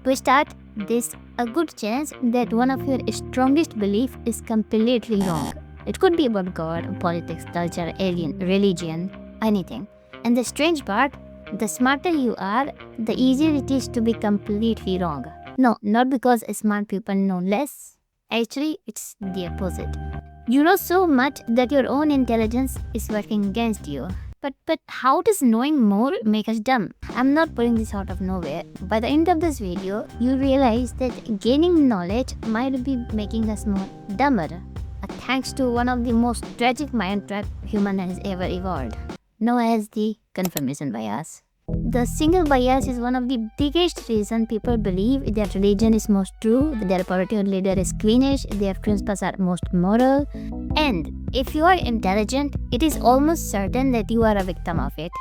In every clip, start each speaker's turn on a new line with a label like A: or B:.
A: To start, there's a good chance that one of your strongest beliefs is completely wrong. It could be about God, politics, culture, alien, religion, anything. And the strange part, the smarter you are, the easier it is to be completely wrong. No, not because smart people know less. Actually, it's the opposite. You know so much that your own intelligence is working against you. But how does knowing more make us dumb? I'm not pulling this out of nowhere. By the end of this video, you realize that gaining knowledge might be making us more dumber. Thanks to one of the most tragic mind traps human has ever evolved, known as the confirmation bias. The single bias is one of the biggest reasons people believe their religion is most true, their political leader is cleanish, their principles are most moral. And if you are intelligent, it is almost certain that you are a victim of it.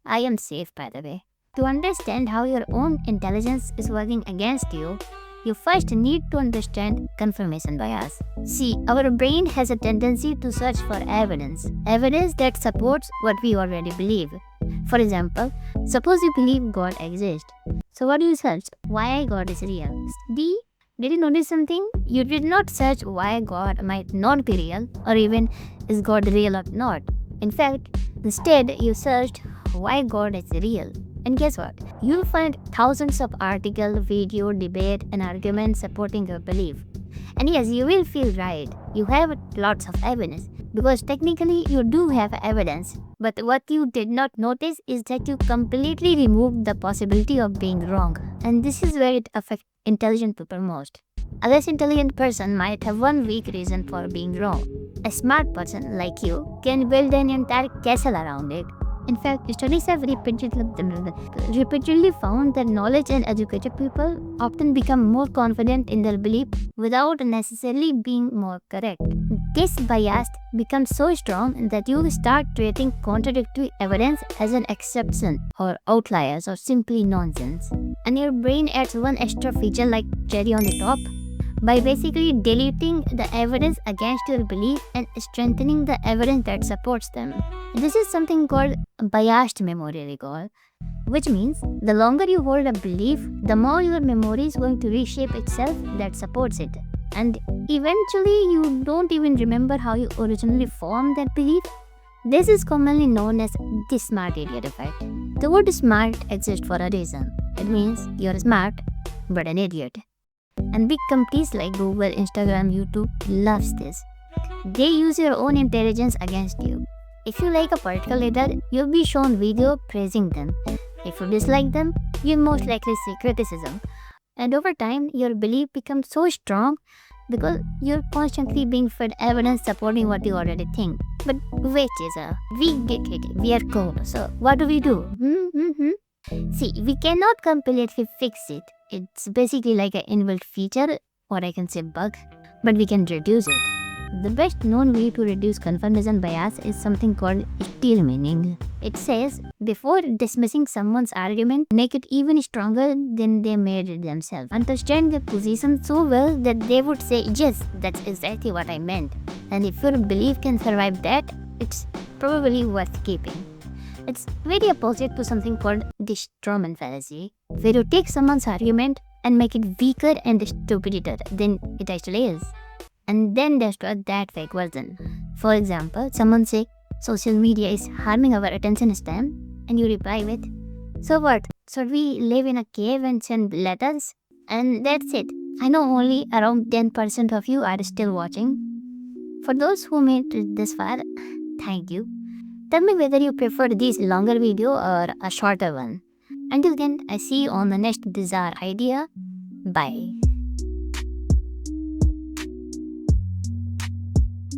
A: I am safe, by the way. To understand how your own intelligence is working against you, you first need to understand confirmation bias. See, our brain has a tendency to search for evidence that supports what we already believe. For example, suppose you believe God exists. So what do you search? Why God is real? Did you notice something? You did not search why God might not be real, or even is God real or not. In fact, instead you searched why God is real. And guess what? You'll find thousands of articles, video, debate, and arguments supporting your belief. And yes, you will feel right. You have lots of evidence. Because technically you do have evidence. But what you did not notice is that you completely removed the possibility of being wrong. And this is where it affects intelligent people most. A less intelligent person might have one weak reason for being wrong. A smart person like you can build an entire castle around it. In fact, studies have repeatedly found that knowledge and educated people often become more confident in their belief without necessarily being more correct. This bias becomes so strong that you start treating contradictory evidence as an exception or outliers or simply nonsense. And your brain adds one extra feature like cherry on the top by basically deleting the evidence against your belief and strengthening the evidence that supports them. This is something called biased memory recall, which means the longer you hold a belief, the more your memory is going to reshape itself that supports it. And eventually, you don't even remember how you originally formed that belief. This is commonly known as the smart idiot effect. The word smart exists for a reason. It means you're smart, but an idiot. And big companies like Google, Instagram, YouTube loves this. They use your own intelligence against you. If you like a political leader, you'll be shown video praising them. If you dislike them, you'll most likely see criticism. And over time, your belief becomes so strong because you're constantly being fed evidence supporting what you already think. But wait, Chesa, we get it. We are cool. So what do we do? See, we cannot completely fix it. It's basically like an inbuilt feature, or I can say bug, but we can reduce it. The best known way to reduce confirmation bias is something called steelmanning. It says, before dismissing someone's argument, make it even stronger than they made it themselves. Understand their position so well that they would say, yes, that's exactly what I meant. And if your belief can survive that, it's probably worth keeping. It's very opposite to something called the strawman fallacy, where you take someone's argument and make it weaker and stupider than it actually is. And then destroy that fake version. For example, someone say, social media is harming our attention span, and you reply with, so what? Should we live in a cave and send letters? And that's it. I know only around 10% of you are still watching. For those who made it this far, thank you. Tell me whether you prefer this longer video or a shorter one. Until then, I see you on the next bizarre idea. Bye.